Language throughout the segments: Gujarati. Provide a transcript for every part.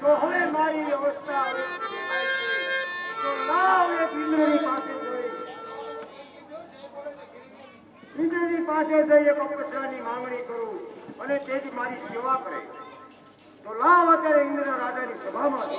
તો હવે મારી અવસ્થા તો લાવ એક ઇન્દ્રની પાસે જઈ એક અપેક્ષાની માંગણી કરું અને તેથી મારી સેવા કરે. તો લાવ અત્યારે ઇન્દ્ર રાજાની સભામાં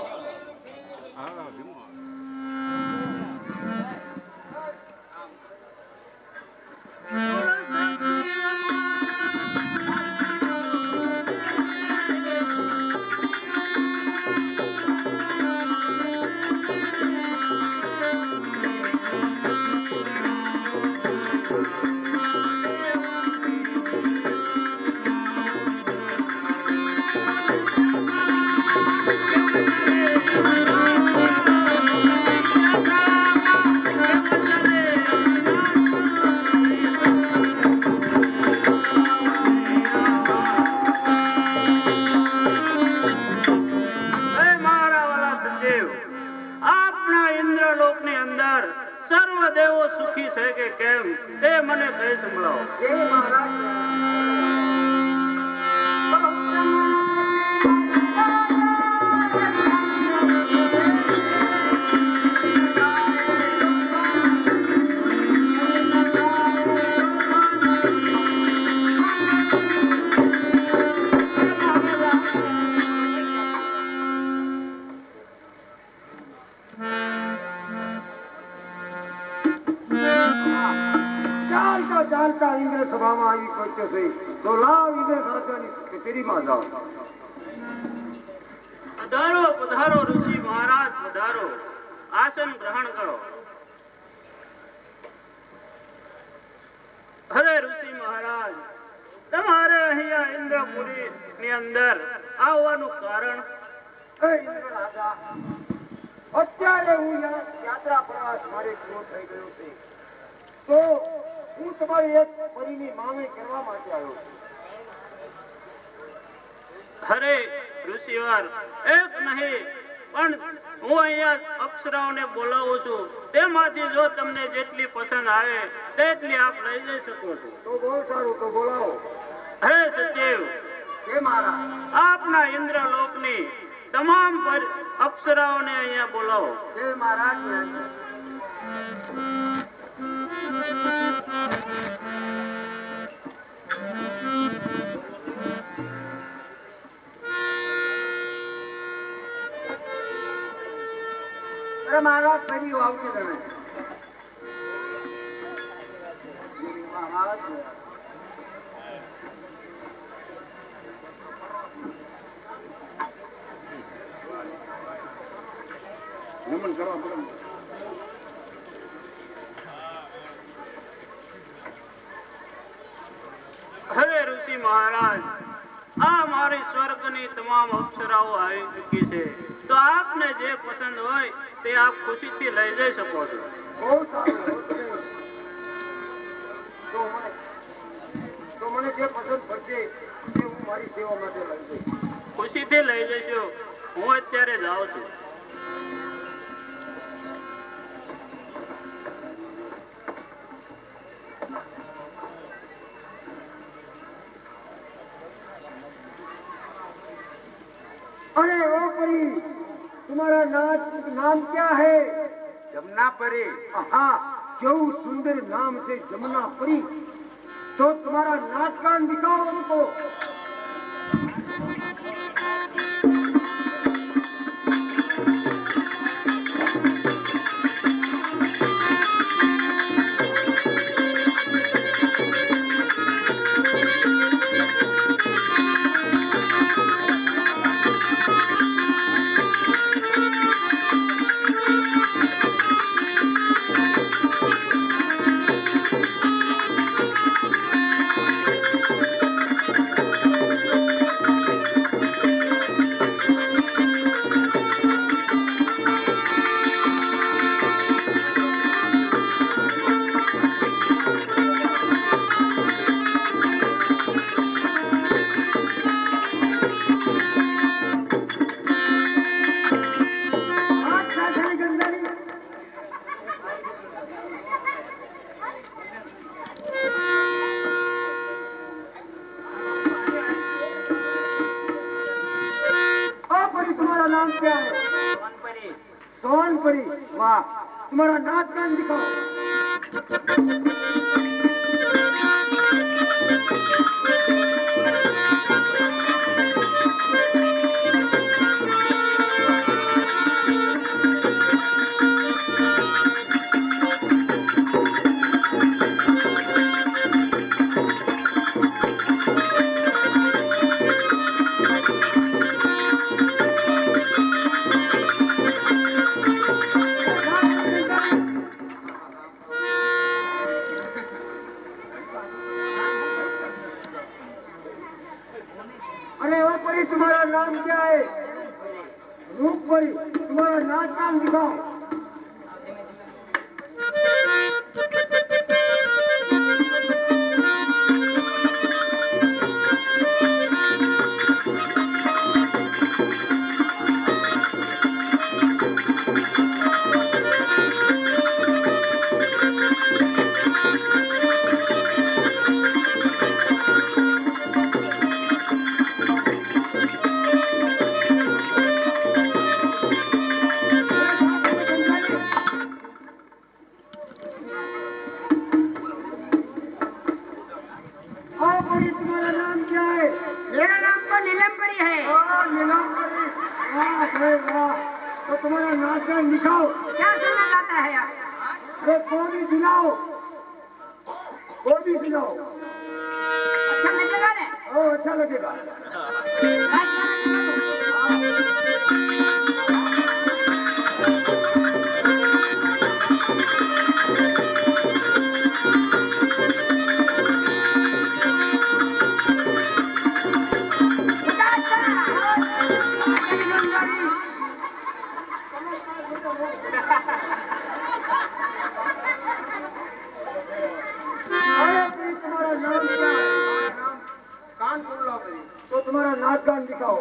ચાલતા ઇન્દ્ર સભામાં આવી પહોંચ્યો છે. તો લાવ ઇન્દ્ર રાજાની કચેરીમાં જાઓ. પધારો પધારો ઋષિ મહારાજ પધારો, આસન ગ્રહણ કરો. અરે ઋષિ મહારાજ, તમારે અહીંયા ઇન્દ્રપુરી ની અંદર આવવાનું કારણ? ઇન્દ્ર રાજા, અત્યારે હું યાત્રા પ્રવાસ મારે પૂરો થઈ ગયો છે, તો હું તમારી એક પરીની માંગણી કરવા માટે આવ્યો છું. અરે ઋષિવર, એક નહીં પણ હું અહીંયા અપ્સરાઓને બોલાવું છું. તેમાંથી જો તમને જેટલી પસંદ આવે તેટલી આપ લઈ જઈ શકો છો. તો બહુ સારું, તો બોલાવો. હે સચિવ, આપના ઇન્દ્રલોકની તમામ અપ્સરાઓને અહીંયા બોલાવો. જય મહારાજ. મહારાજ ફરી આવશે તમે. મહારાજ નમન કરવા પડે. હવે ઋષિ મહારાજ, આ મારી સ્વર્ગની તમામ અપ્સરાઓ આવી ચૂકી છે, તો આપને જે પસંદ હોય તે આપ ખુશીથી લઈ જઈ શકો છો. બહુ સારું. તો મને જે પસંદ પડશે તે હું મારી સેવા માટે લઈ જઈશ. ખુશીથી લઈ જજો. હું અત્યારે જાઉં છું. अरे ओ परी, तुम्हारा नाम क्या है? जमुना परी. हाँ, जो सुंदर नाम से जमुना परी. तो तुम्हारा नाच गान दिखाओ उनको. वाह, तुम्हारा नाच गान दिखाओ। अरे ओ परी, तुम्हारा नाम क्या है? रूप परी, तुम्हारा नाच गान दिखाओ। तुम्हारा नाम क्या है? मेरा नाम तो नीलमपरी है। नीलांबरी। वाह भाई वाह, तो तुम्हारा नाच गान दिखाओ। क्या सुनना चाहता है आप? अरे गोभी दिलाओ, गोभी दिलाओ। अच्छा लगेगा ने? ओ अच्छा लगेगा। नाच गाना चला दो। अरे भाई, तुम्हारा नाम क्या है? कानपुर लो भाई। तो तुम्हारा नाच गान दिखाओ।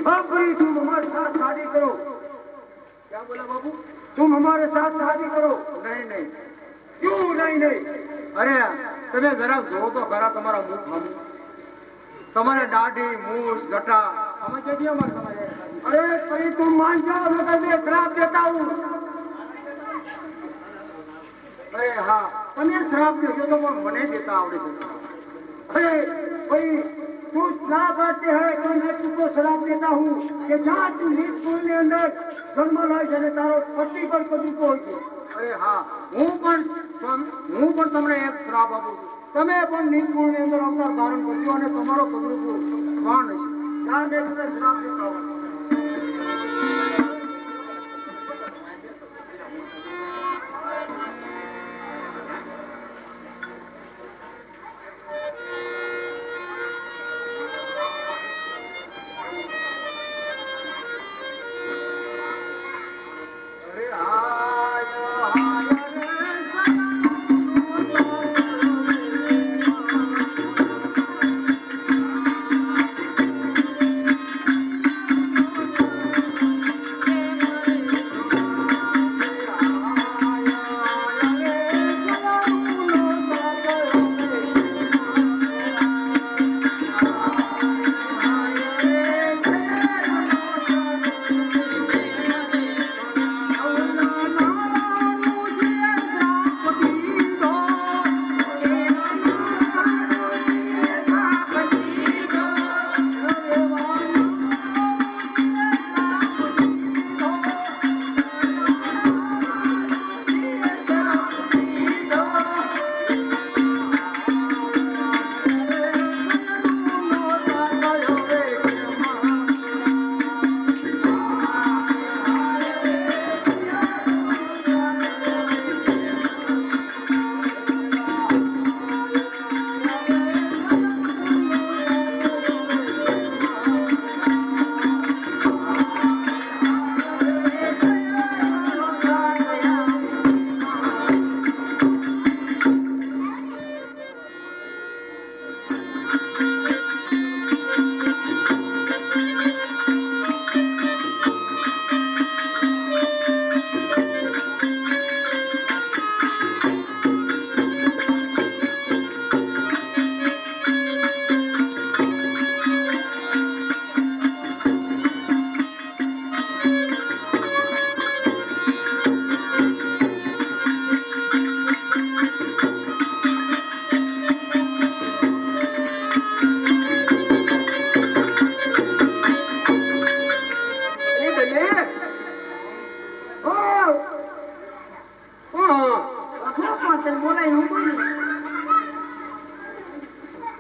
हाँ भाई, तुम हमारे साथ शादी करो। क्या बोला बाबू? तुम हमारे साथ शादी करो। नहीं नहीं। क्यों नहीं नहीं? અરે તમે જરા જોવો તો ખરા તમારા મુખ હમ તમારે દાઢી મૂછ જટા અમે કેવી અમારે તમારે अरे भाई, तुम मान जाओ, मगर मैं श्राप देता हूँ। અરે હા તમે શ્રાપ દેશો તો મને દેતા આવડે છે। अरे भाई, तू श्राप आते है तो मैं तुझको श्राप देता हूँ कि जहाँ तू नीच कुल ने अंदर जन्म लाय जने तारो पति पर कदू को होई। અરે હા હું પણ તમને એક શ્રાપ આપું છું। તમે પણ નીચ કુળની અંદર અવતાર ધારણ કરજો અને તમારો કદરૂપ વાણ હશે। क्या मैं तुम्हें श्राप देता हूँ? અરે હાય હાય રે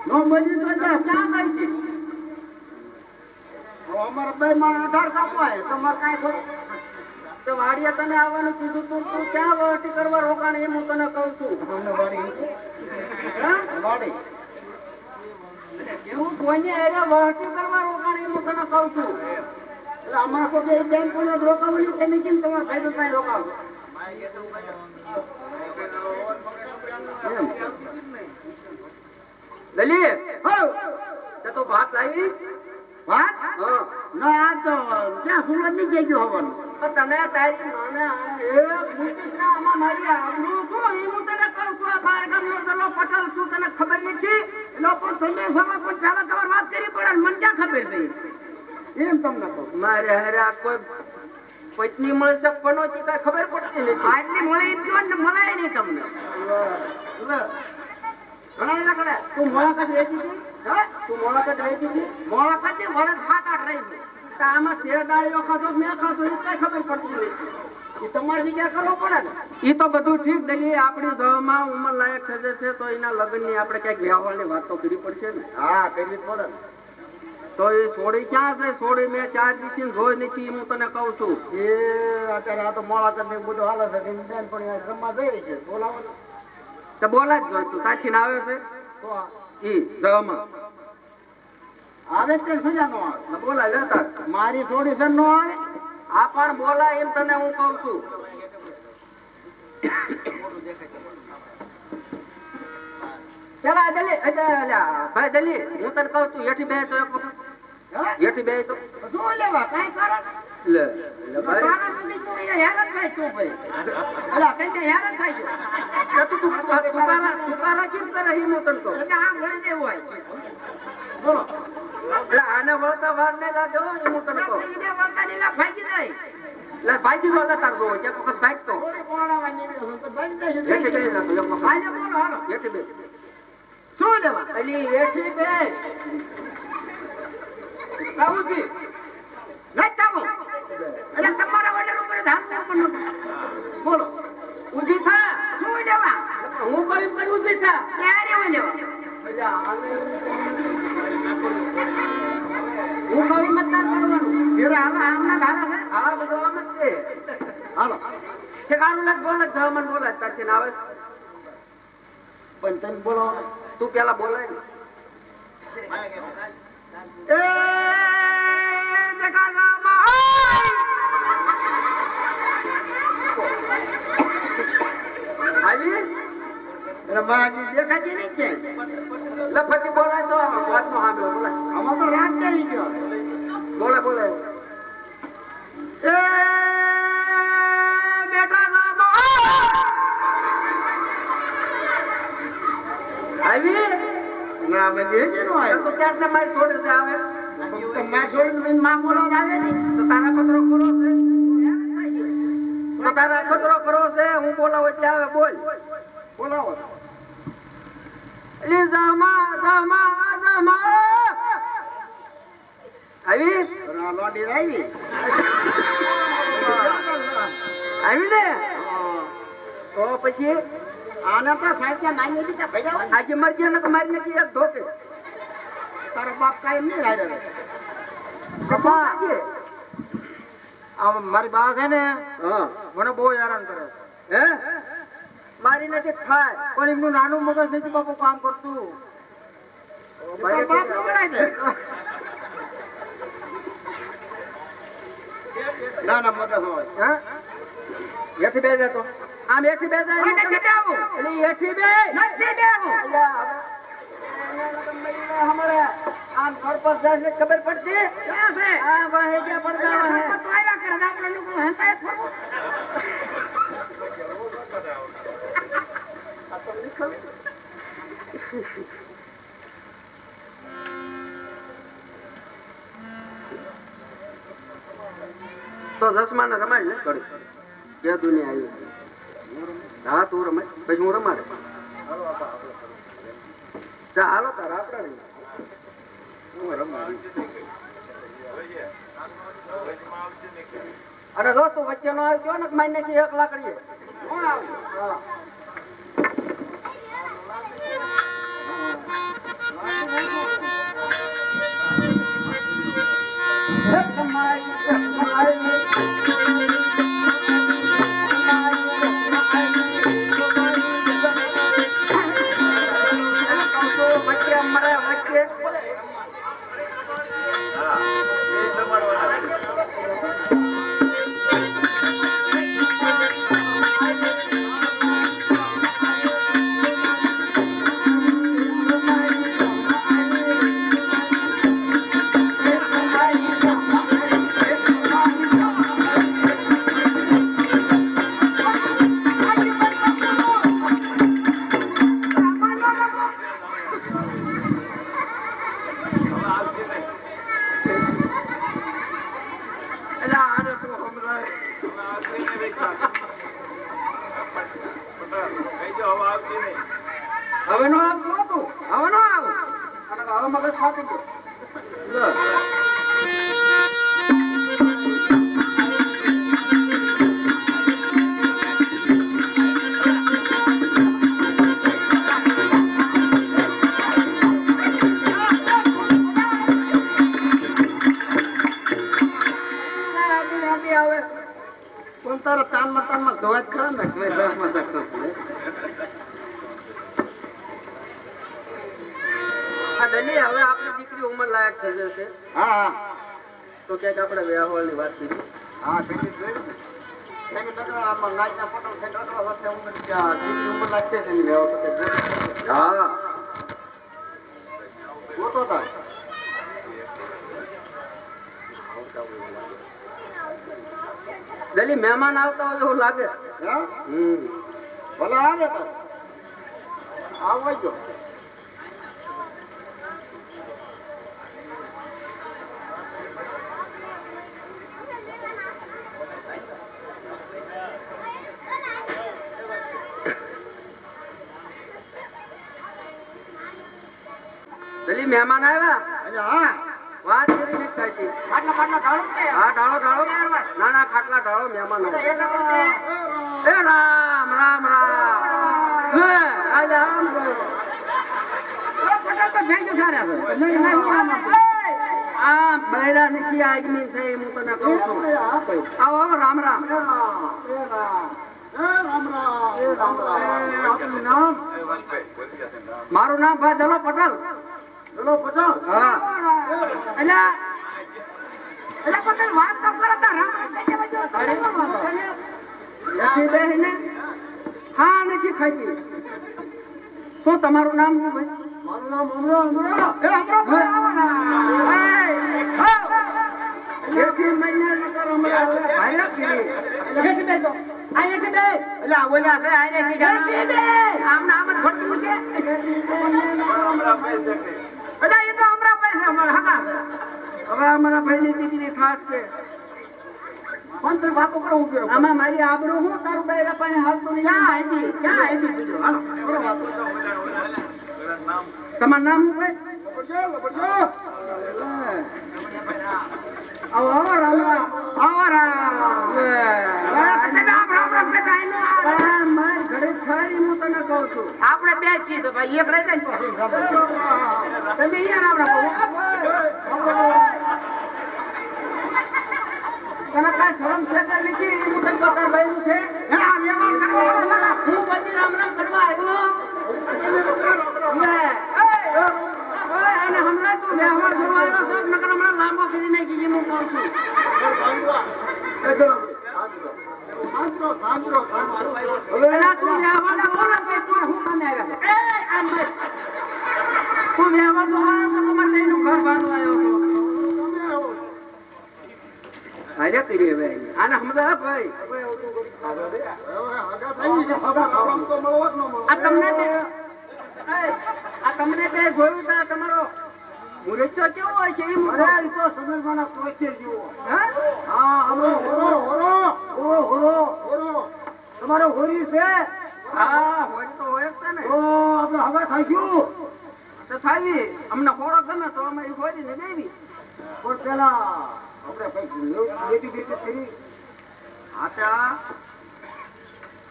નો બની તો જા ક્યાં કરી છે? હવે અમારે બે માં 18 કાપવાય તમારે કાંઈ થોડું તો વાડીએ તને આવવાનું કીધું તું ક્યાં વહટી કરવા રોકાણ એમ હું તને કહું છું. તમને વાડી હા? વાડી હું કોઈને એને વહટી કરવા રોકાણ એમ હું તને કહું છું. એટલે અમારે કોઈ બે બેંક કોને રોકાવવાની તમે કેમ તમારે ભાઈ ભાઈ રોકાવો એમ દલીપ હો તે તો ભાત લાવી વાત ના આ તો ક્યાં સુરત ની જઈ ગયો હોવાનું તને તારી માને આમાં મારી આબરૂ શું એ હું તને કહું છું. આ બાર ગામનો દલો પટેલ છું તને ખબર નથી. લોકો સંદેશામાં પણ પહેલા તમારે વાત કરી પડે મને ક્યાં ખબર પડી એમ તમને કહું મારે હારે આ કોઈ પત્ની મળશે પનોતી કઈ ખબર પડતી નથી. આટલી મળી ગયો ને મળાય નહીં તમને ઘણા લખડે તું મુલાકાત રહી હતી હા તું મુલાકાત રહી હતી મુલાકાત ની વર્ષ 7-8 રહી હતી તો આમાં શેરદાળીઓ ખાધો મેં ખાધો એ કઈ ખબર પડતી નથી. એ તમારી જગ્યા કરવો પડે ને એ તો બધું ઠીક દઈએ આપણી દવામાં ઉંમર લાયક થશે છે તો એના લગ્નની આપણે ક્યાંક વ્યવહારની વાત તો કરવી પડશે ને. હા કરવી જ પડે ને તો એ છોડી ક્યાં છે? છોડી મેં 4 દિવસથી જોઈ નથી હું તને કહું છું. એ અત્યારે આ તો મુલાકાત ને બધું હાલે છે બેન પણ રમવા જઈ છે બોલાવો તો બોલા જ જોઈતું સાચી આવે છે તો ઈ દવામાં આવે છે સજા નો આવે બોલા લેતા મારી થોડી સર નો આવે આ પણ બોલા એમ તને હું કહું છું. પેલા દલી ભાઈ દલી હું તને કહું છું હેઠી બે તો એક વખત હેઠી બે તો શું લેવા કાંઈ કારણ લે ભાઈ કારણ નથી તું એને હેરાન થાય તું ભાઈ અલા કઈ હેરાન થાય છે તુકારા કેમ કરે એ હું તને કહું. એટલે આ વળી દેવું હોય બોલો એટલે આને વળતા વાર નહીં લાગે હો એ હું તને કહું. એને વળતા નીલા ભાગી જાય એટલે ભાઈજી નો લેતા જો એક વખત ભાગતો થોડી કોણાવાની તો બંધ થઈ હેઠી બે જશે એક વખત આજે બોલો હાલો હેઠી બે શું લેવા અલી હેઠી બે કાબુજી નહીં થાવો એટલે તમારા વડે ઉપર ધામ ઉપર બોલો ઊંધી થા શું લેવા હું કઈ પણ ઊંધી થા ક્યારે હું લેવા હું કઈ મતદાન કરવાનું ફેર હાલો આમના ધારા છે હા બધું આમ જ છે. હાલો ઠેકાણું લાગ બોલે જવાન બોલે તારથી ના આવે પણ તમે બોલો તું પેલા બોલે એ બેટા રામા આવી રમાજી દેખાતી નહીં કે એટલે પછી બોલાય તો વાતનો સાંભળો બોલાય આમાં તો રાત થઈ ગયો બોલે બોલે એ બેટા રામા આવી ના મેં કેનો તો ક્યાંક મારી છોડી દે આવે તો મેં જોઈને માં બોલો આવે ને તો તારા પત્રો કરો છે તો તારા પત્રો કરો છે હું બોલાવો એટલે આવે બોલ બોલાવો લી જમા જમા જમા આવી લોડી આવી આવી ને તો પછી આને તો સાહેબ નાની હતી ભૈયા આજે મરજી ને મારી નાખી એક ધોકે તારો બાપ કાયમ નહીં લાગે કપા આ મારી બા છે ને હા મને બહુ હેરાન કરે હે મારી નથી થાય પણ એમનું નાનું મગજ નથી બાપુ કામ કરતું ભાઈ બાપ બગડાય છે ના ના મગજ હોય હે એઠી બે જતો આમ એઠી બે જાય મને નથી આવું એટલે એઠી બે નથી દેવું આમ સરપંચ જાય છે ખબર પડતી ક્યાં છે આ વાહે ગયા પડતા વાહે તો આવ્યા કરે આપણે લોકો હંતાય થોડું તો દસમાને રમાય ને કરી કે દુનિયા આવી હા તું રમાય પછી હું રમાડે જા હાલો તાર આપડે હું રમાડી અરે જો તું વચ્ચે નો આવ્યો ને મારી નાખી 1 લાકડીએ કોણ આવ્યું હા કે હવે નો આવતું હતું હવે નો આવું અને હવે મગજ ખાતું હતું તારા તાનમાં ધોવા જ ખરા ને ડલી હવે આપણી દીકરી ઉંમર લાયક થઈ જશે હા હા તો ક્યાંક આપણે વ્યવહારની વાત કરી હા બીજી જોઈ આમાં નાચના પટલ છે દીકરી ઉંમર લાગશે છે એની વ્યવહાર હા ગોતો તાર ડલી મહેમાન આવતા હોય એવું લાગે હા ભલે આવે તાર આવવા જો ડલી મહેમાન આવ્યા હા વાત કરીને જ થાય છે ખાટલા ઢાળો હા ઢાળો ના ના ખાટલા ઢાળો મહેમાન આવ્યા એ રામ રામ રામ હે આજે આમ આ બૈરા નથી આગમી થઈ હું તને કહું છું આવો આવો રામ રામ મારું નામ ભાઈ દલો પટેલ ચલો પચાસ હા પટેલ વાત તો કરો નથી બેહીને હા નથી ખાતી શું તમારું નામ શું ભાઈ મારું નામ અમરો જેથી મહિના કર હમણાં ભાઈ કીધી એટલે બોલ્યા છે આને કી જાણ આમ નામ જ ખોટું છે એટલે એ તો અમરા પૈસા અમારા હકા હવે અમારા ભાઈની દીકરી ખાસ છે પણ તો વાતો કરો હું કર્યો આમાં મારી આબરૂ હું તારું બૈરા પાસે હાલતું નહીં ક્યાં આવી બીજો હાલો કરો વાતો તમારું નામ શું ભાઈ લબડજો આવો આવો રામ રામ આવો રામ મારી ઘરે છારી હું તને કહું છું આપણે બે છીએ તો ભાઈ એક રહી જાય તમે અહીંયા રામ રામ તને કાંઈ શરમ છે કે નથી હું તને પકડ ભાઈ છે હું પછી રામ રામ કરવા આવ્યો અને હમણાં તું વ્યવહાર જોવા આવ્યો છો નકર હમણાં લાંબો ફરી નાખી જે હું કહું છું પેલા તું વ્યવહાર બોલો કે તું હું કામે આવ્યા તું વ્યવહાર બોલો તો તમારે લઈને ઘર ભાડું આવ્યો છો હાજર કરીએ ભાઈ આને સમજા ભાઈ આ તમને બે જોયું તા તમારો મુરચ્ચો કેવો હોય છે અરે એ તો સમજવાના પહોંચે જેવો હા હા અમે હોરો તમારો હોરી છે હા હોય તો હોય જ છે ને તો આપણે હવે થઈ ગયું તો થાવી અમને ખોરાક ગમે તો અમે એ ખોરી ને દેવી પણ પેલા આપણે કઈ લેતી દેતી કરી આટા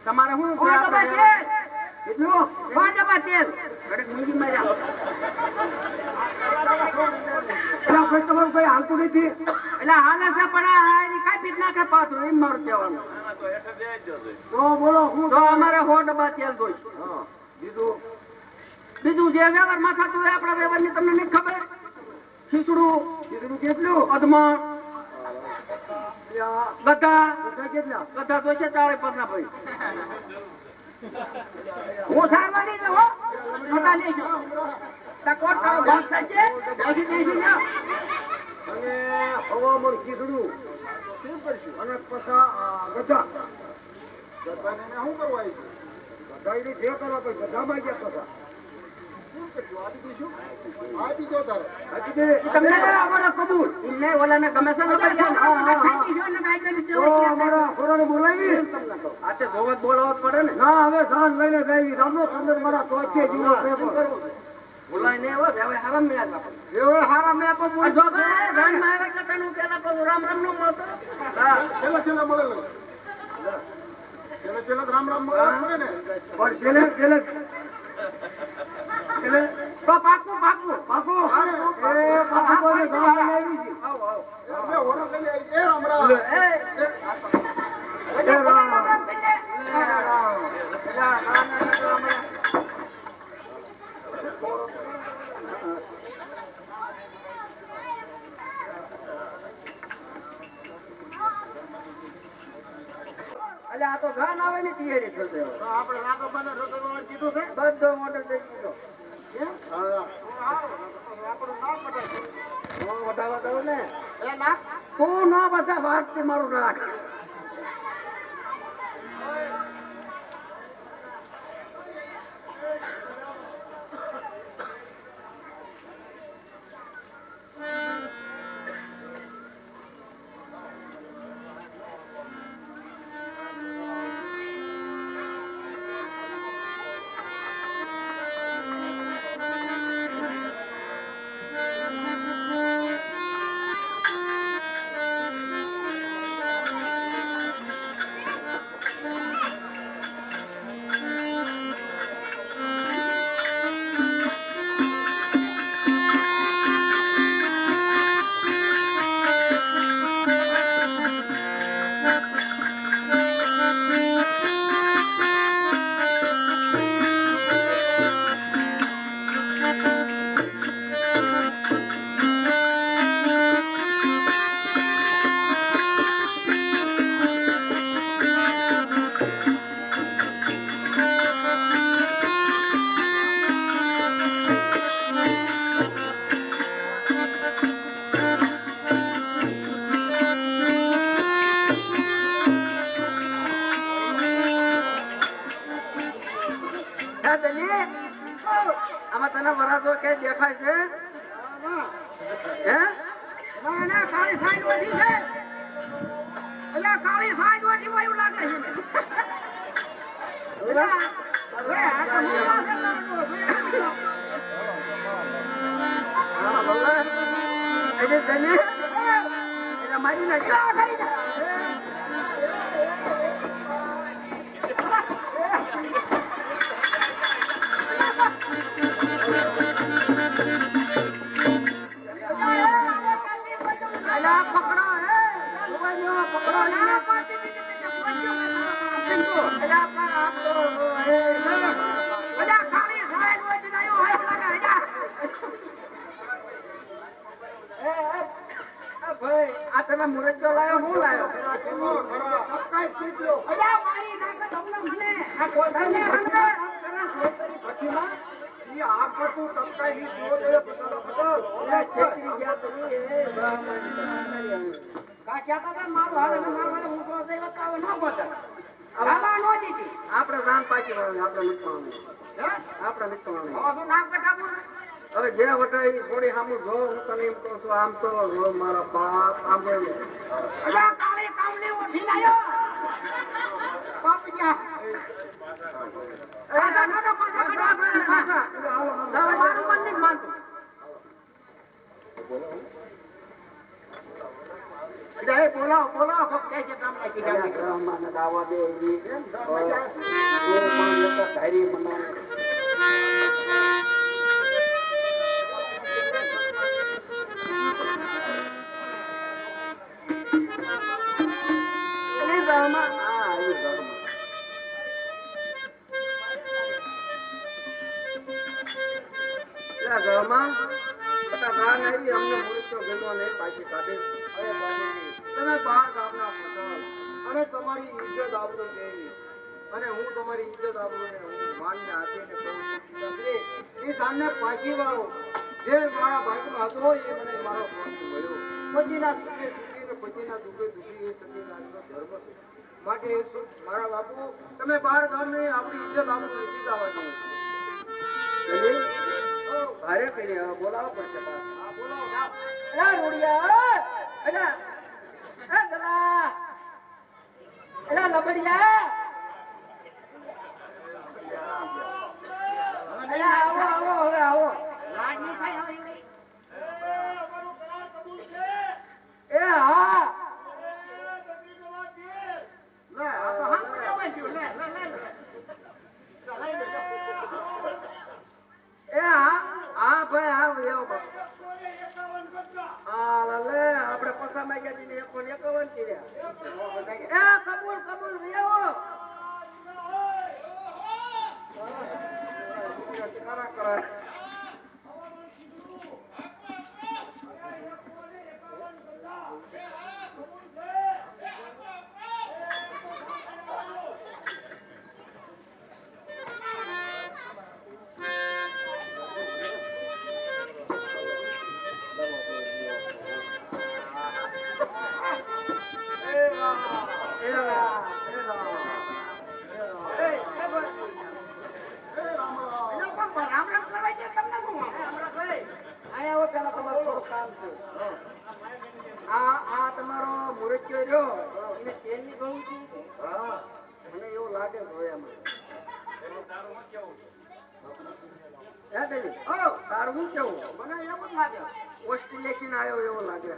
તમારે શું છે કેટલું તેલ ઘડીક મૂકી માર્યા પેલા કોઈ તમારું કઈ હાલતું નથી એટલે હાલે છે પણ આ એની કાંઈ પીત નાખે પાથરું એમ મારું કહેવાનું તો બોલો હું તો અમારે 100 ડબ્બા તેલ દોઈ હા બીજું બીજું જે વ્યવહારમાં થતું હોય આપણા વ્યવહારની તમને નહીં ખબર. ખીચડું કીધું કેટલું અધમણ બધા બધા કેટલા બધા તો છે 40-50 ભાઈ. હું સારવાની ને હો બધા લેજો ટકોર તારો ભાગ થાય છે. બેસી જા અને હવામણ કીધડું શું કરશું અને પછા ગધા ગધાને એને શું કરવા આવી ગધા એની જે કરવા પછી ગધામાં ગયા પછા શું કરશું આ બીજું શું આ બીજો તારે હજી બે તમને અમારો કબૂલ એમને ઓલાને ગમે છે ને ભાઈ. તો અમારા ખોરાને બોલાવી આ તે જોવા જ બોલાવવા જ પડે ને. ના હવે સાંજ લઈને જાય રામનો પંદર મારા તોચે જીવો પેપર બોલાય ને હવે હારામ મળ્યા આપણે. એવો હારા મેં પણ આ જો ભાઈ ધનમાં આવે એટલે તને પેલા તો રામ રામ નો મળતો. હા છેલ્લા મળે છેલ્લા રામ રામ મળે ને પણ છેલ્લે તો પાકું પાકું પાકો એ પાકો ને ગામ આવી છે આવ આવ આપણે ઓરો લઈ આવી એ રામ રામ એ એ રામ અલે આ તો ગાન આવે ની તૈયારી થશે. આપણે રાઘવબાને રોકવાનું કીધું છે બધો ઓર્ડર દઈ દીધો. આપણું નામ પટાય નો વધાવા દઉં ને એ ના તું નો બધા વાતથી મારું રાખ. આમાં તને વરાજો કે દેખાય છે હે? ના કાળી સાઈડ વધી છે એટલે કાળી સાઈડ વધી હોય એવું લાગે છે હવે આ તો હું લાગે હા, ભલે. એટલે તને એટલે મારી નાખ્યા. અલા પકડો હે દુબઈનો પકડો ના પાટી અલા પર આપ તો હે બધા કાળી સાઈડ વધી નાયો હોય એવું લાગે ભાઈ આ તમે મુરજો લાયો હું લાયો અલ્યા મારી નાખે તમને મને આ કોઈ તમને તમને ભઠ્ઠીમાં ઈ આ પડતું ટપકાઈ ની જો તો બતાડો બતાડો છેતરી ગયા તમે એ બ્રાહ્મણ કા કહેતા હતા મારું હાલે ને મારું હાલે હું તો દેવ તો આવે ન બોલે રામા નો દીધી આપણે રાન પાછી વાળવાનું આપણે નીકળવાનું હે આપણે નીકળવાનું હવે તો નાક કટાવું હવે જે વટાઈ થોડી સામું જો હું તને એમ કહું છું આમ તો જો મારા બાપ આમ જોઈ અલ્યા કાળી કામલી ઉઠી લાયો બાપ ગયા એ દાદા પાછા કટા મારું મન નહીં માનતું અલ્યા એ બોલાવો ફક્ત કે કામ લાગી ગયા મને દાવા દે એવી કેમ ધારી બનાવે ઘરમાં હા એ ઘરમાં ઘરમાં બધા ગાન આવી અમને મુરતો ગમો નહીં પાછી કાઢી. અરે બાપુજી, તમે બહાર ગામના પટેલ અને તમારી ઇજ્જત આબરૂ કેવી અને હું તમારી ઇજ્જત આબરૂ ને હું માનને આપીને કહું છું પિતાશ્રી, એ ધાનને પાછી વાળો. જે મારા ભાગમાં હતો એ મને મારો પક્ષ મળ્યો. પતિના સુખે સુખી ને પતિના દુઃખે દુઃખી એ સતીનાથનો ધર્મ છે. માટે એ સુખ મારા બાપુ તમે બહાર ગામને આપણી ઇજ્જત આબરૂ નથી જવા દો. ભારે કરીને હવે બોલાવો પડશે પાછા. હા બોલાવો ના. એલા રોડિયા એલા એ ગલા એલા લબડિયા એલા આવો આવો હવે આવો. લાડ નહીં થાય હવે એવડી. અમારો કરાર કબૂલ છે. એ હા લે આ તો હા પડ્યા હોય છે. લે લે લે લઈ લે. એ હા હા ભાઈ આવ એવો બાપ. હા લે આપણે પસા માંગ્યા છે ને 151 કર્યા. એ કબૂલ કબૂલ વેવો. તમારો મુરચ્યો રહ્યો એને તેલની ગળું છે. મને એવું લાગે જોયામાં. હે બેલી તારું શું કેવું? મને એમ જ લાગે. ઓસ્ટ્રેલિયા આવ્યો એવો લાગે.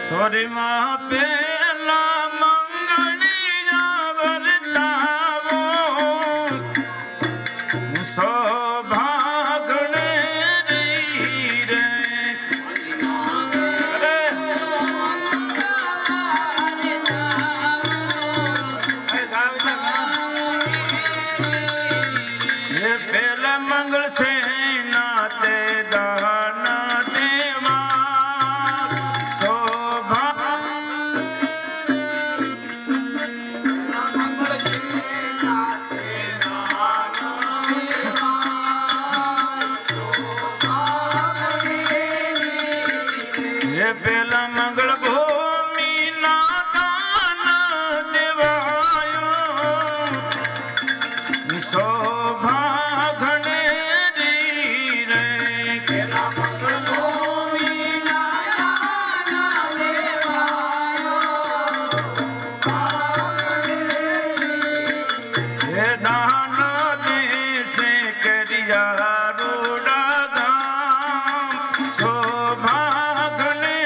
સોરી માં પેલા મંગળિયા વરતાવો સૌભાગણે રી રે. અરે પેલા મંગળ છે નાતે દાના દેવા પેલા મંગળ ભૂમિ ના દાન દેવાયો સૌભાગણે રી રે. પેલા મંગળ ભૂમિ ના દાન દેવાયો હે દાન દેશે કર્યા રોડા ગામ સૌભાગણે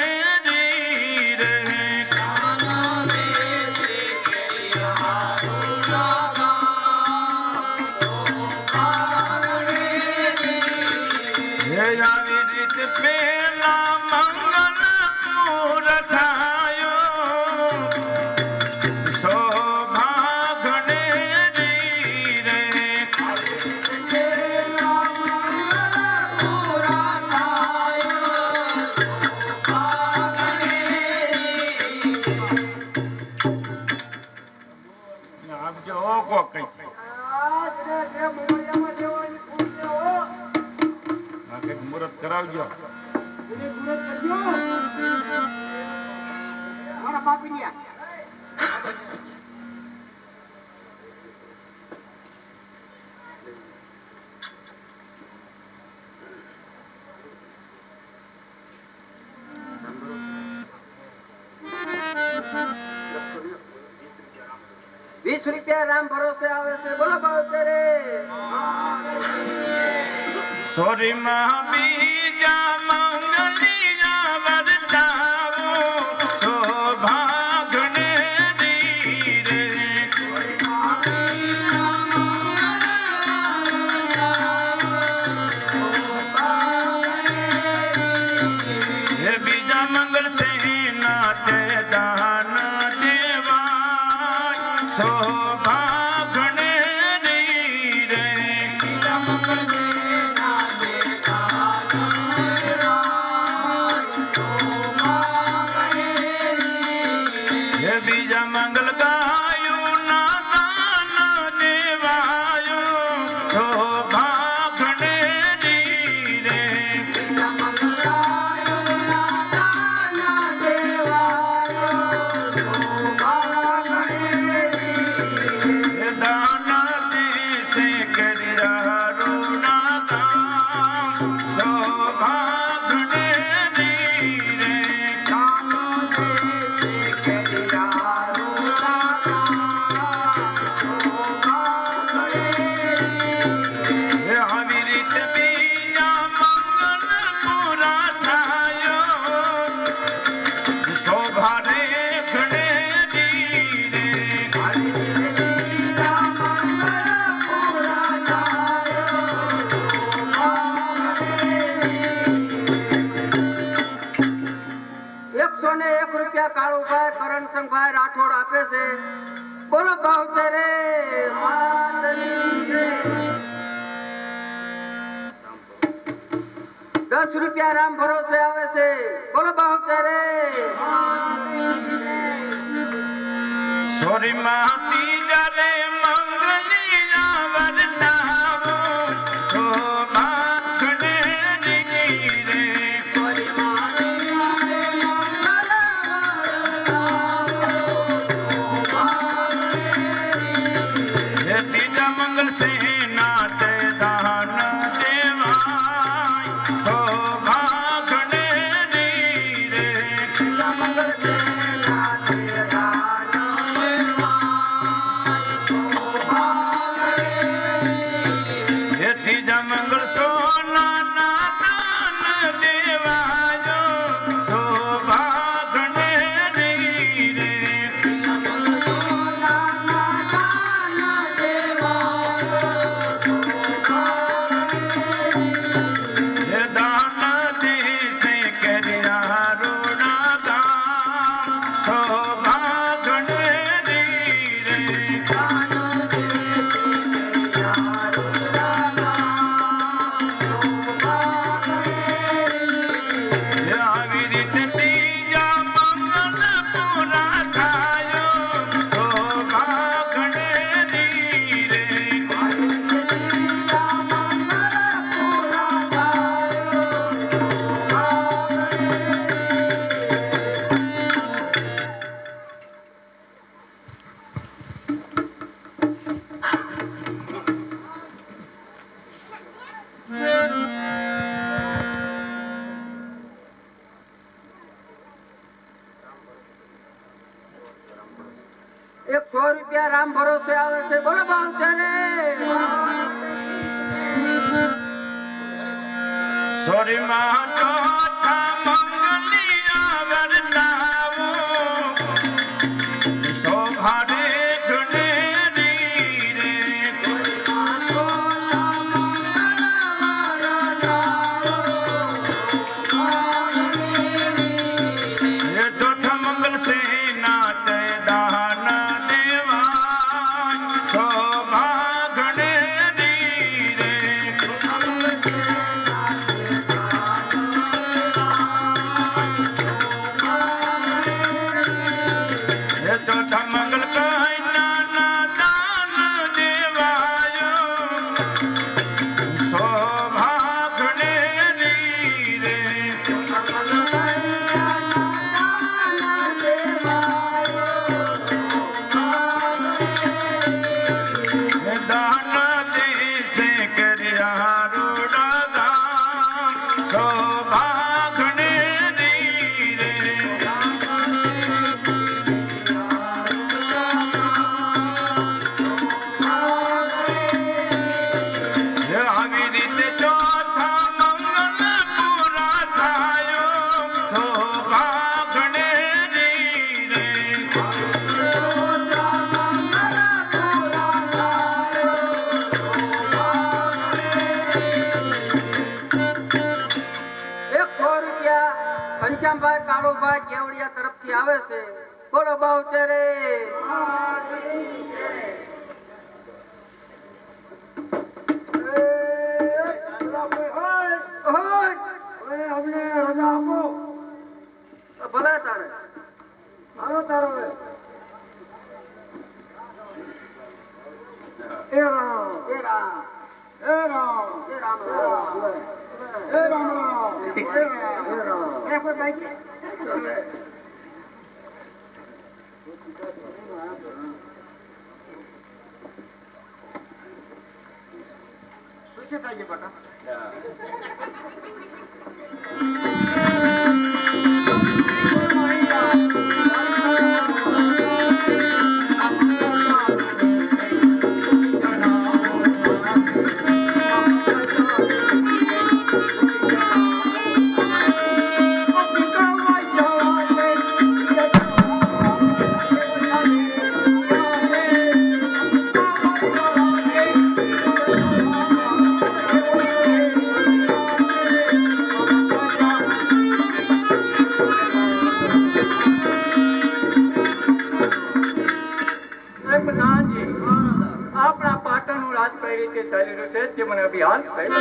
આવી રીતે પેલા મંગલ મૂરત આયો સૌભાગણે રી રે. આપજો કો કઈ આ જે મોડિયામાં દેવાની ફૂલ છે હો. કઈક મુહૂર્ત કરાવજો. એને પૂરત કરજો. મારા બાપીની આ. રૂપિયા રામ ભરોસે આવે છે બોલો બાવતરે સોરી માં બીજા મંગલિયા વરતાવો સૌભાગ્યને દીરે હે બીજા મંગલ સે નાતે દાન દેવાય સૌભાગ્યને દીરે બીજા મંગલ સે બીજા મંગલ ગાયું ના દાન દેવાયો સૌભાગ્યને દીરે બીજા મંગલ ગાયું ના દાન દેવાયો સૌભાગ્યને દીરે દાન દેશે કર્યા રૂના કામ સૌભાગ્યને દીરે દાન દેશે રૂપિયા કાળુભાઈ કરણસિંહભાઈ રાઠોડ આપે છે બોલો બાવતરે ₹10 રામ ભરોસે આવે છે બોલો બાવતરે સોરી માતી જરે મંગલિયા વરતાવો સૌભાગ્યને દીરે બીજા મંગલ સે નાતે દાન દેવાય સૌભાગ્યને દીરે બીજા મંગલ સે નાતે દાન દેવાય ત્રીજા મંગલ સોના ના દાન દેવાયો સૌભાગ્યને દીરે ₹100 રામ ભરોસે આવે છે બોલો બાવતરે સોરી માં ચોથા મંગલિયા વરતાવો સૌભાગ્યને દીરે ચોથા મંગલ સે નાતે દાન દેવાય સૌભાગ્યને દીરે રૂપિયા ઘનશ્યામભાઈ કાળુભાઈ કેવડિયા તરફથી આવે છે. બોલો ભાવ છે રે. હવે અમને રજા આપો. ભલે તારે. હાલો તારો હવે. એ રામ એ રામ એ રામ એ રામ એ રામ એ રામ એ કોઈ બાઈક શું થાય છે બટા? આપણા પાટણનું રાજ કઈ રીતે ચાલી રહ્યું છે તે મને અભિહાલ થયેલો.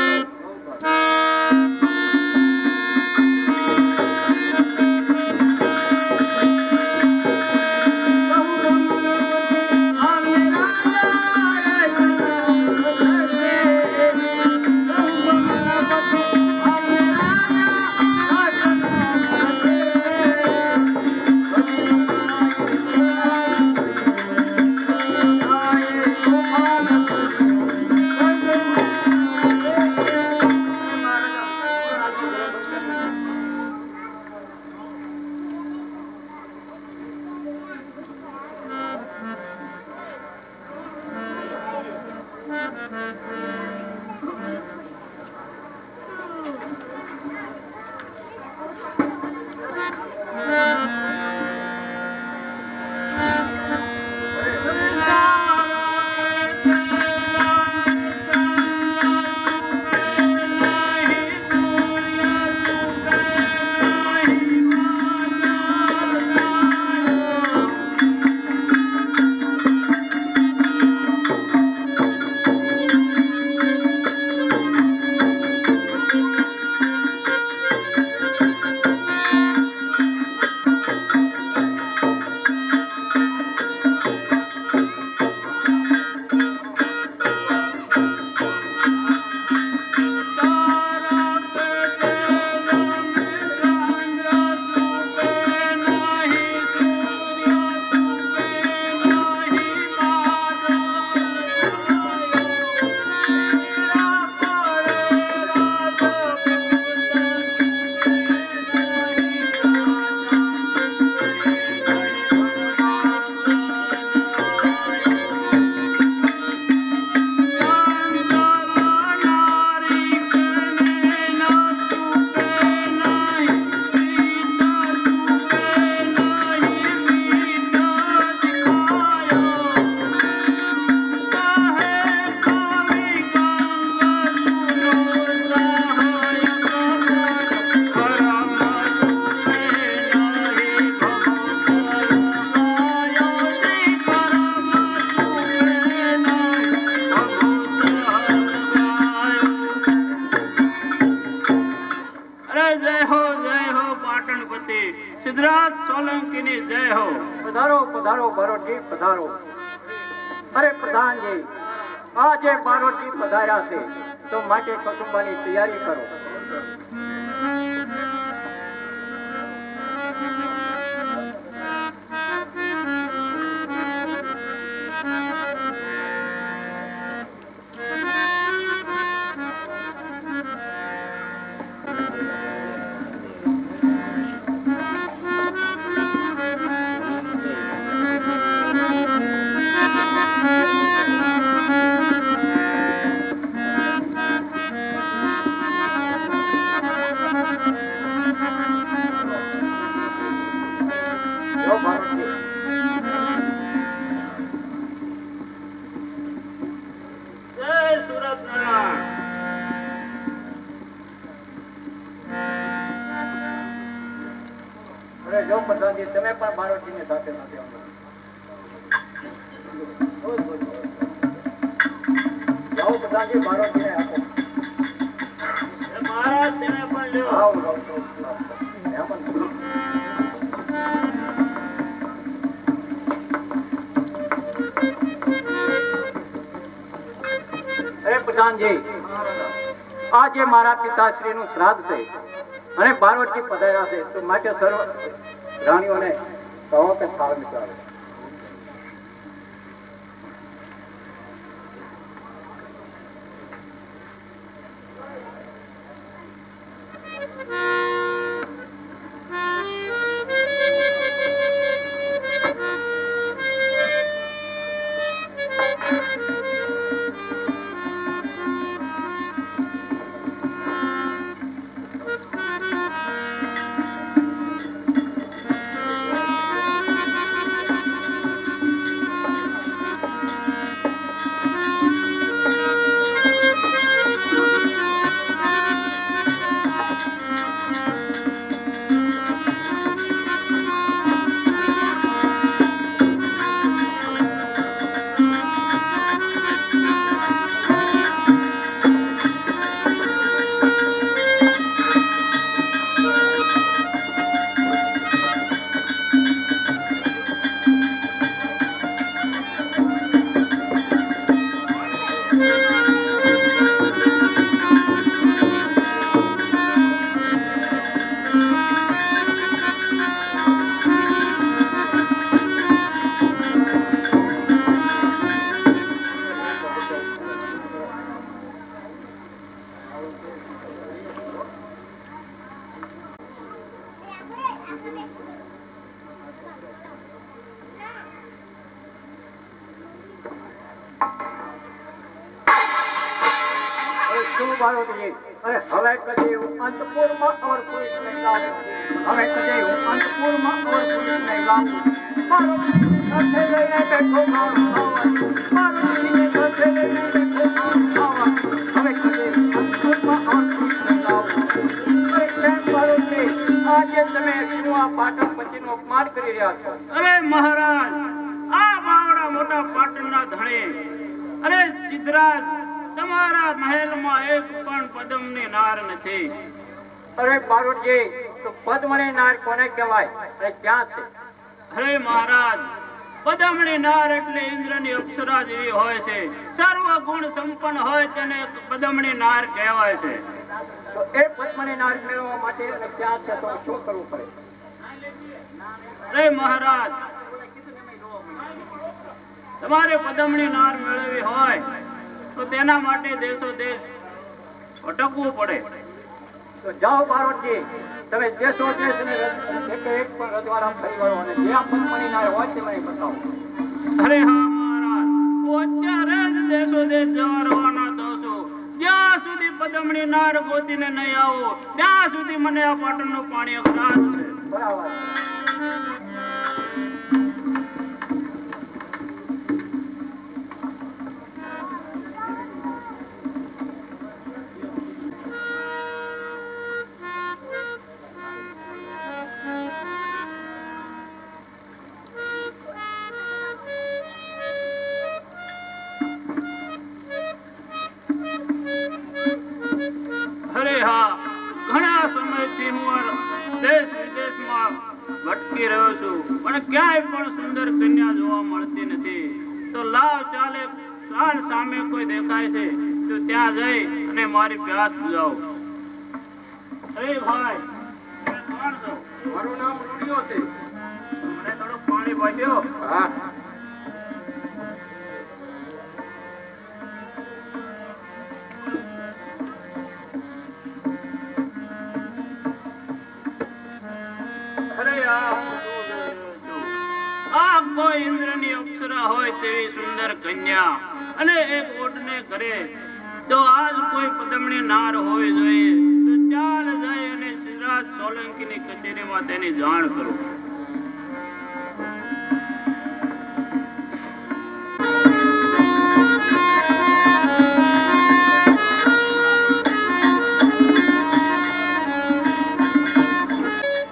સિદ્ધરાજ સોલંકીની જય હો. પધારો પધારો બારોટજી પધારો. અરે પ્રધાનજી, આજે બારોટજી પધાર્યા છે તો માટે કસુંબાની તૈયારી કરો. જય સુરત નારાયણ. જો પ્રધાનજી તમે પણ બારોટીની સાથે નથી આવતા. જાઓ પ્રધાનજી બારોટીને આપો. મહારાજ તેને પણ લ્યો. આવો જાઓ એમ પણ અરે પ્રધાનજી આજે મારા પિતાશ્રીનું શ્રાદ્ધ છે અને બારવટી પધાર્યા છે તો માટે સર્વ રાણીઓને કહો કે થાળ નીકળે. અરે હવે કદી હું અંતપુરમાં ઓર કોઈ નહીં લાવું. હવે કદી હું અંતપુરમાં ઓર કોઈ નહીં લાવું. મારો સાથે લઈને બેઠો મારું ખાવાનું. મારો લઈને સાથે લઈને બેઠો મારું ખાવાનું. હવે કદી હું અંતપુરમાં ઓર કોઈ નહીં લાવું. અરે કેમ બારોટી આજે તમે શું આ પાટણ પછીનું અપમાન કરી રહ્યા છો? અરે મહારાજ, આ બાવડા મોટા પાટણના ધણી અરે સિદ્ધરાજ, તમારા મહેલમાં એક પણ પદમની નાર નથી. અરે બારોટજી તો પદ્મની નાર કોને કહેવાય અને ક્યાં છે? અરે મહારાજ, પદમની નાર એટલે ઇન્દ્રની અપ્સરા જેવી હોય છે. સર્વ ગુણ સંપન્ન હોય તેને પદમની નાર કહેવાય છે. તો એ પદ્મની નાર મેળવવા માટે અને ક્યાં છે તો શું કરવું પડે? અરે મહારાજ, તમારે પદમની નાર મેળવવી હોય તો તેના માટે દેશો દેશ ભટકવું પડે. તો જાઓ બારોટજી, તમે દેશો દેશ ને એક પણ રજવાડા ફરી વળો અને જે આ પદ્મની નાર હોય તે મને બતાવો. અરે હા મહારાજ, હું અત્યારે જ દેશો દેશ જવા રવાના થઉં છું. જ્યાં સુધી પદમની નાર ગોતીને નહીં આવો ત્યાં સુધી મને આ પાટણનું પાણી અખરાશ છે. બરાબર. અરે હા, ઘણા સમયથી હું દેશ વિદેશમાં ભટકી રહ્યો છું પણ ક્યાંય પણ સુંદર કન્યા જોવા મળતી નથી. તો લાવ ચાલે સામે કોઈ દેખાય છે તો ત્યાં જઈ અને મારી પ્યાસ બુઝાવો. અરે ભાઈ, તમે કોણ છો? મારું નામ રૂડિયો છે. મને થોડું પાણી પાડ્યો. હા. અરે આ કોઈ ઇન્દ્રની અપ્સરા હોય તેવી સુંદર કન્યા અને એક ઓટને કરે તો આજ કોઈ પદમની નાર હોવી જોઈએ. તો ચાલ જાય અને સિદ્ધરાજ સોલંકીની કચેરીમાં તેની જાણ કરું.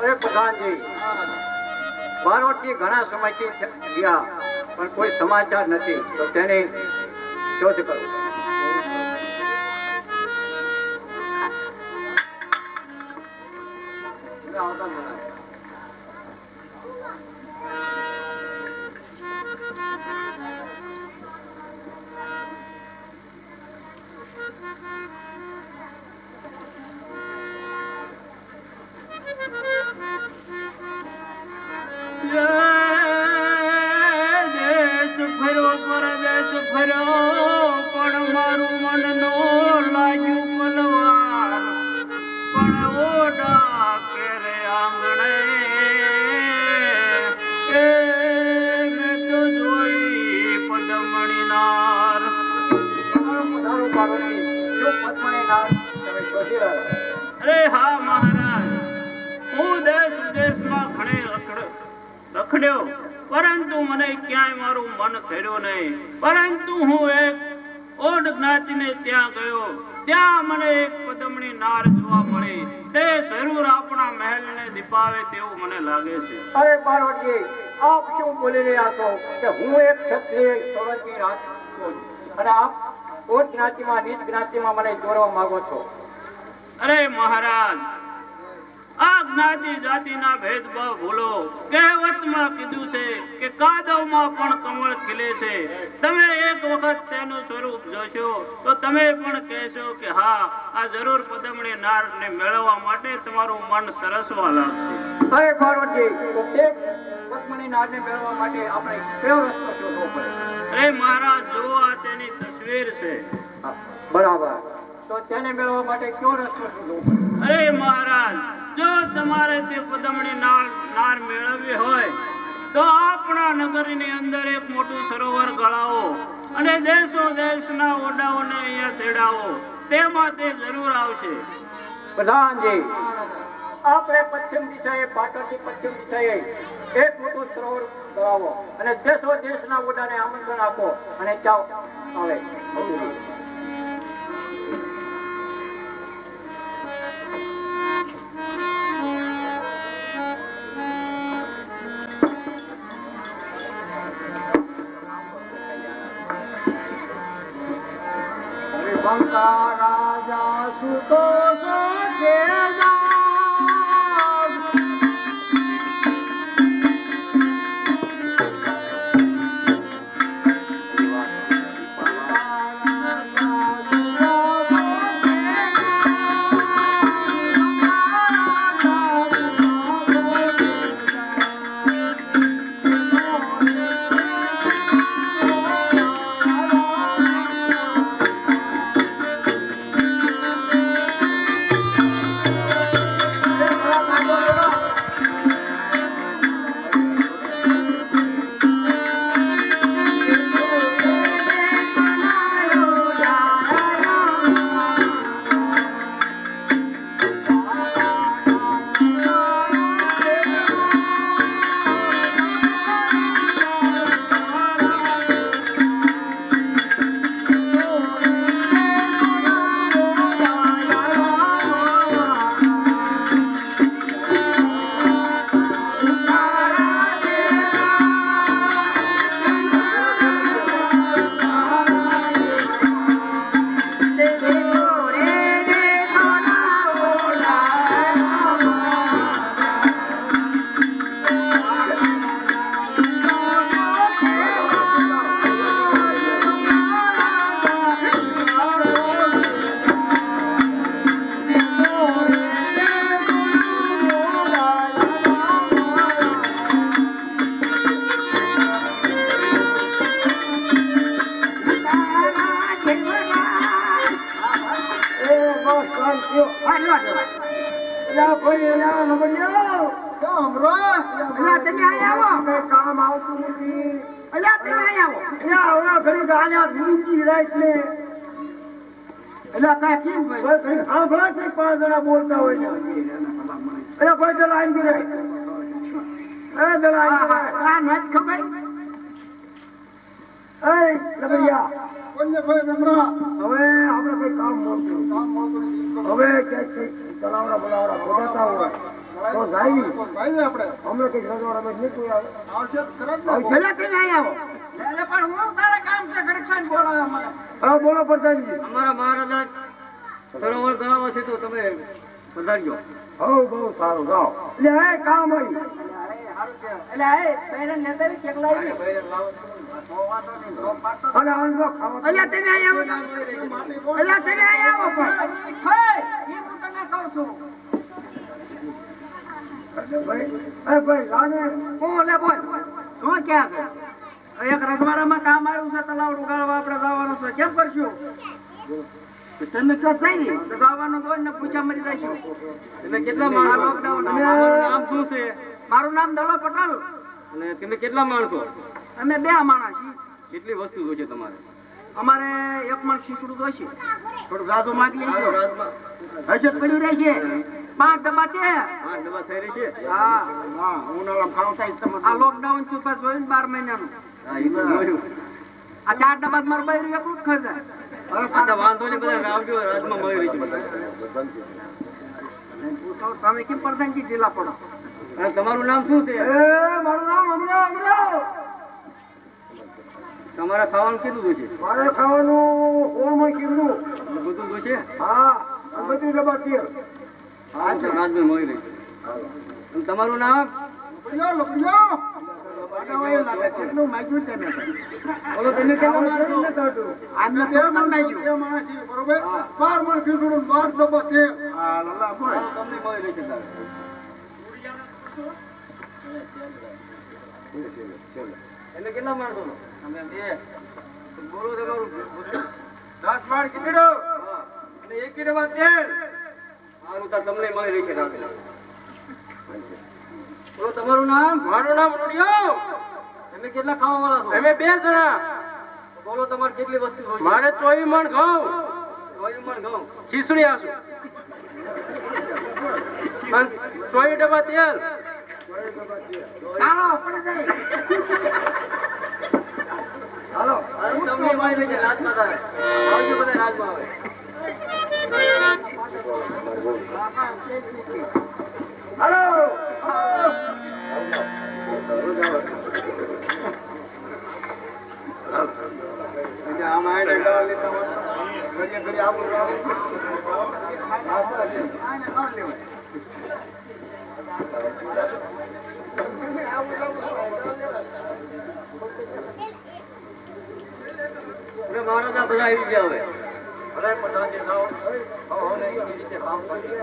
અરે પ્રધાનજી, બારોટથી ઘણા સમયથી ગયા પણ કોઈ સમાચાર નથી, તો તેની શોધ કરો. દેશ ફર્યો પરદેશ ફર્યો પણ મારું મન નો લાગ્યું પલવાર, પણ ઓડા કેરે આંગણે એ મેં તો જોઈ પદમણી નાર. અરે હા મહારાજ, હું દેશ વિદેશમાં ઘણે રખડ્યો પરંતુ મને ક્યાંય મારું મન ફેર્યું નહીં. પરંતુ હું એક ઓડ જ્ઞાતિને ત્યાં ગયો, ત્યાં મને એક પદમણી નાર જોવા મળી. તે જરૂર આપણા મહેલને દીપાવે તેવું મને લાગે છે. અરે બારોટજી, આપ શું બોલી રહ્યા છો કે હું એક ક્ષત્રિય સોલંકી રાજપૂત છું અને આપ ઓટ જ્ઞાતિમાં નીચ જ્ઞાતિમાં મને જોડવા માંગો છો? અરે મહારાજ, આ જ્ઞાતિ જાતિના ભેદભાવ ભૂલો. કહેવતમાં કીધું છે કે કાદવમાં પણ કમળ ખીલે છે. તમે એક વખત તેનું સ્વરૂપ જોશો તો તમે પણ કહેશો કે હા, આ જરૂર પદમણી નારને મેળવવા માટે તમારું મન તરસવા લાગશે. અરે બારોટજી, તો તે પદ્મણી નારને મેળવવા માટે આપણે કેવો રસ્તો શોધવો પડે? અરે મહારાજ, જોવા તેની તસવીર છે. બરાબર, તો તેને મેળવવા માટે કેવો રસ્તો શોધવો પડે? અરે મહારાજ, જો તમારે તે પદમણી નાર મેળવવી હોય તો આપણા નગરની અંદર એક મોટું સરોવર ગળાવો અને દેશો દેશના ઓડાઓને અહીંયા તેડાવો, તેમાં તે જરૂર આવશે. પ્રધાનજી, આપણે પશ્ચિમ દિશાએ, પાટણથી પશ્ચિમ દિશાએ એક મોટું સરોવર ગળાવો અને દેશો દેશના ઓડાને આમંત્રણ આપો અને જાઓ. આવે રાજા સુતો કામ આવતું નથી. ઘણી ગાળ્યા ધીમી રાખ ને એટલે કાંઈ કેમ ભાઈ સાંભળા છે, 5 જણા બોલતા હોય ને એટલે ભાઈ પેલા આવી જાય ખબર હવે આપણે કઈ કામ મોટું હવે ક્યાંક ચલાવડા બોલાવડા બોલાતા હોય તો જાય ભાઈ આપણે હમણાં કઈ રજવા રમેશ નહીં કોઈ આવે આવશે તો ખરા જ ને. પેલા તમે અહીં આવો એટલે પણ હું તારા કામ છે ગણેશાને બોલાવે મને. હા બોલો પ્રધાનજી અમારા મહારાજા સરોવર તળાવ છે તો તમે પધારજો. હવ બહુ સારું ગાઓ એટલે હે કામ આવી એટલે આ પહેલા નેતારી કેકલા આવી અને આંધો ખાવા એટલે તમે અહીં આવો એટલે તમે અહીં આવો પણ હું તને કહું છું. ભાઈ રાને હું લે બોલ શું ક્યાં છે? એક રજવાડામાં કામ આવ્યું છે તલાવ ઉગાડવા આપણે જવાનું છે કેમ કરશું? તમે તો થઈ ને તો જવાનું તો ને પૂછા મરી જઈશું. તમે કેટલા માણસો? લોકડાઉન નામ શું છે? મારું નામ દલો પટેલ. અને તમે કેટલા માણસો? અમે 2 માણસ છીએ. કેટલી વસ્તુ જોઈશે તમારે? અમારે 1 મણ ખીચડું જોઈશે. થોડું ગાજો માંગી લેજો હશે પડ્યું રહેશે 5 ડબ્બા છે. 5 ડબ્બા થઈ રહી છે. હા હા ઉનાળામાં ખાવ થાય તમે આ લોકડાઉન છું પાછું જોયું 12 મહિનાનું. હા એ તો જોયું. આ 4 ડબ્બા મારું બૈરું એકલું જ ખાઈ જાય. આ તો વાંધો નહીં, બધા આવજો રાજમાં મળી રહી છે. તમે કેમ પ્રધાનજી જિલ્લા પડો? અને તમારું નામ શું છે? એ મારું નામ હમણાં તમારે ખાવાનું કેટલું જોઈશે? મારે ખાવાનું ઓળમાં કીધું બધું જોઈશે? હા અને બધું જબા તેલ હા તો રાજમાં મળી રહી છે. અને તમારું નામ? લપડિયો કેટલું માગ્યું તમે બોલો તમે કેટલા માણસો? આમને બે માણસ છીએ, બરોબર 12 મણ ખીચડું 12 ડબ્બા તેલ. હા લલ્લા બોલ તમને મળી રહી છે તારે. તમે કેટલા માણસો? અમે 2. બોલો તમારું 10 વાળ કીધું અને 1 ડબ્બા તેલ. સારું તાર તમને મળી રહી છે તારે. બોલો તમારું નામ? મારું નામ રૂડિયો. તમે કેટલા ખાવા વાળા છો? અમે 2 જણા. બોલો તમારે કેટલી વસ્તુ જોઈએ? મારે 24 મણ ઘઉં, 24 મણ ઘઉં. ખીચડી આવશે, 24 ડબ્બા તેલ. હાલો તમને મળી રહી છે રાજમાં તારે. આવજો બધા રાજમાં આવે. હાલો આમ આઈને ગાવા લેતા હોય ઘડીએ ઘડી આવું મહારાજા બધા આવી ગયા હવે. અરે પ્રધાનજી જાઓ હો ને એ રીતે કામ કરી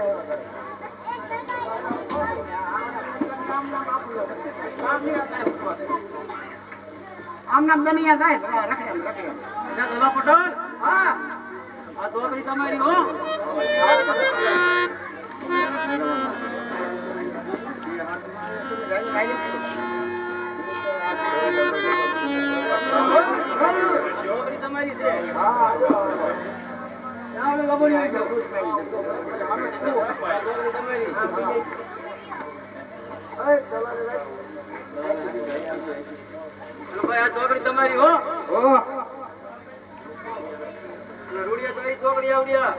આમ નામ બની જાય રખડે દલા પટેલ. હા આ છોકરી તમારી હો. છોકરી તમારી છે. ચાલો લબડી આવી જાઓ. છોકરી તમારી. ચલો ભાઈ આ છોકરી તમારી હો. રૂડિયા તારી છોકરી આવડિયા.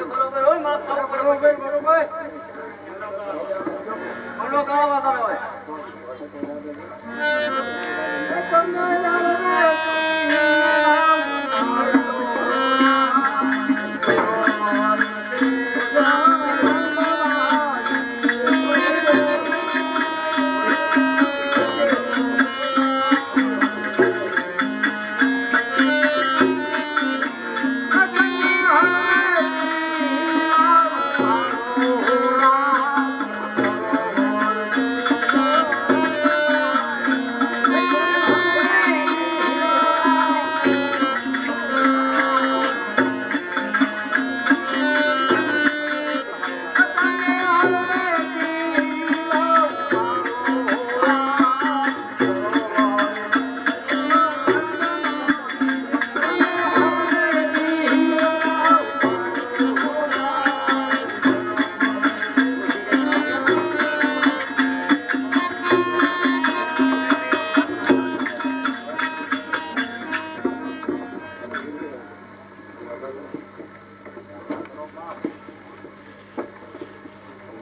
બરોબર હોય માફ કરો બરોબર બરોબર. બોલો કાવા તારા હોય.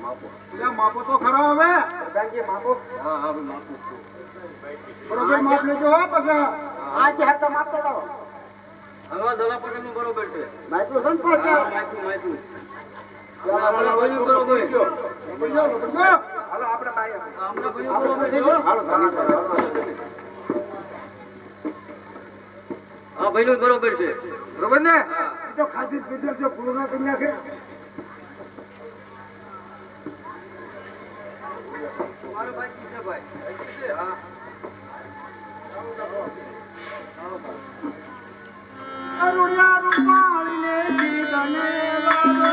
એટલે માપો તો ખરા હવે. પ્રધાનજી માપો. બરોબર માપ લેજો હો પછી. આ જે હતો માપતો જાઓ. હલવા દલા પટેલનું બરોબર છે. માયતું છે ને પાછા? માયતું. બરોબર જો. હાલો આપણે બાય. આપણા ભાઈઓ બરોબર છે. હાલો હા ભાઈનું બરોબર છે. બરોબર ને? એ તો ખાધી પીધેલ છે, પૂરું ના કરી નાખે. મારો ભાઈ કિશનભાઈ. હા. અરુણ્યા રૂપાળીને જીવને લાલો.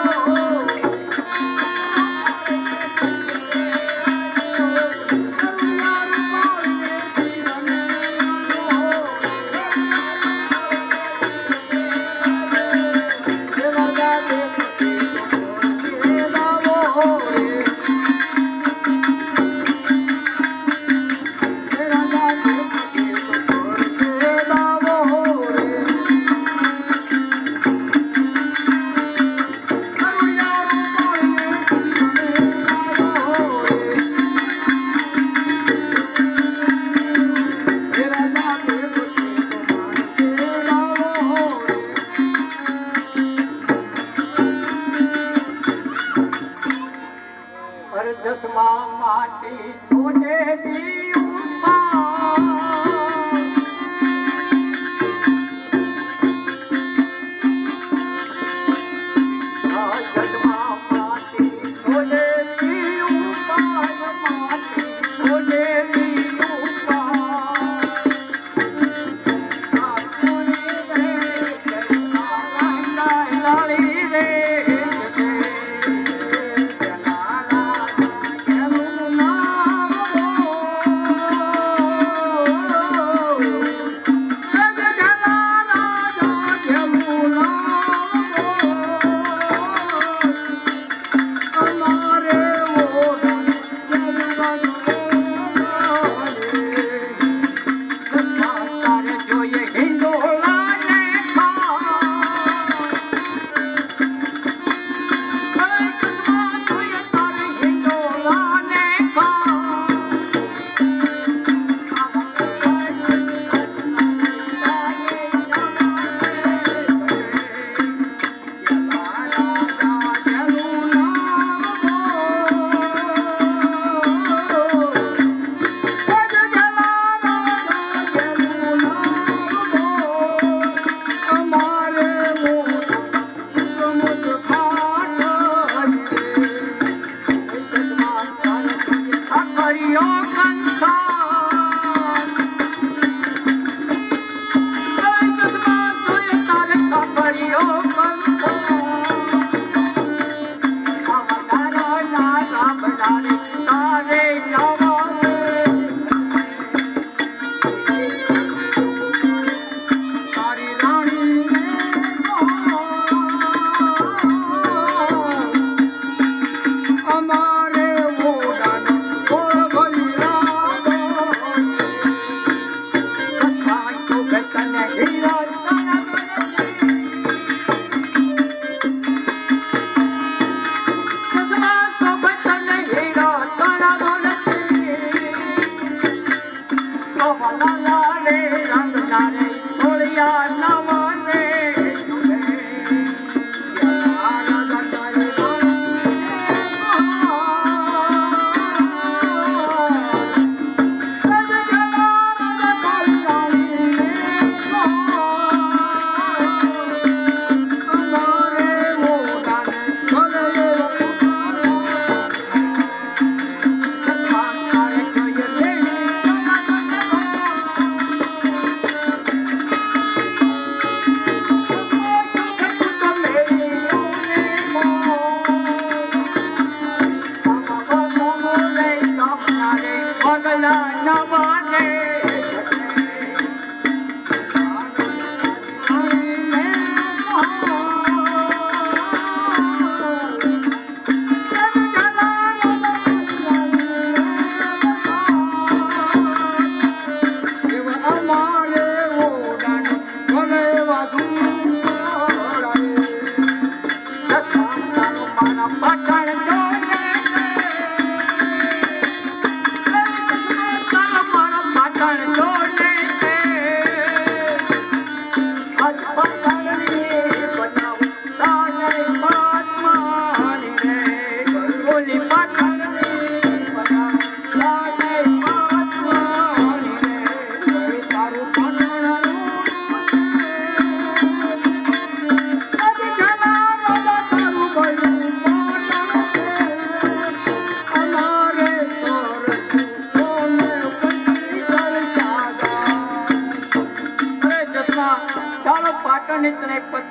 અર્ધસમાં માટી સોનેરી ઉમા. અર્ધસમાં માટી સોનેરી ઉમા. માટી સોનેરી ઉમા. સાસુની રે લાલી રે. પઠણ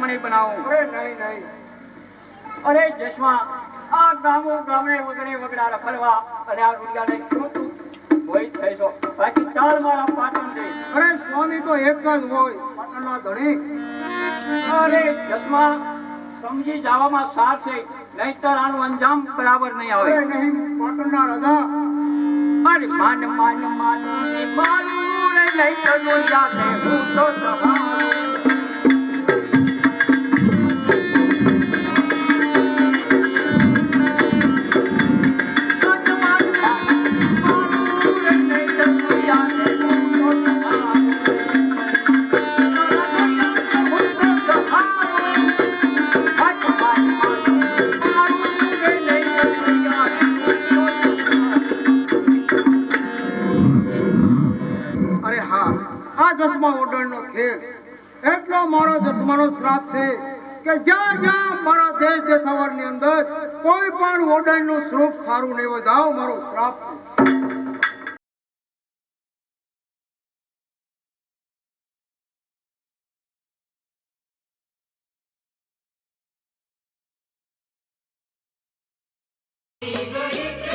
રૂકમણી બનાવું. અરે નહીં નહીં. અરે જસમાં આ ગામને વગડે વગડા રખડવા અને આ રૂડિયાને શું તું મોહિત થઈશો? બાકી ચાલ મારા પાટણ દે. અરે સ્વામી તો એક જ હોય પાટણના ધણી. અરે જસમાં સમજી જવામાં સાર છે, નહીંતર આનું અંજામ બરાબર નહીં આવે. અરે નહીં પાટણના રાજા. અરે માન માન માન માનું રે લઈ તો જાતે હું તો સહારું. અરે હા, આ જસમા ઓડણનો ખેલ એટલો મારો જસમાનો શ્રાપ છે કે જ્યાં જ્યાં મારા દેશ દેશાવરની અંદર કોઈ પણ ઓડણનું સ્વરૂપ સારું નહીં હોય, જાઓ મારો શ્રાપ છે.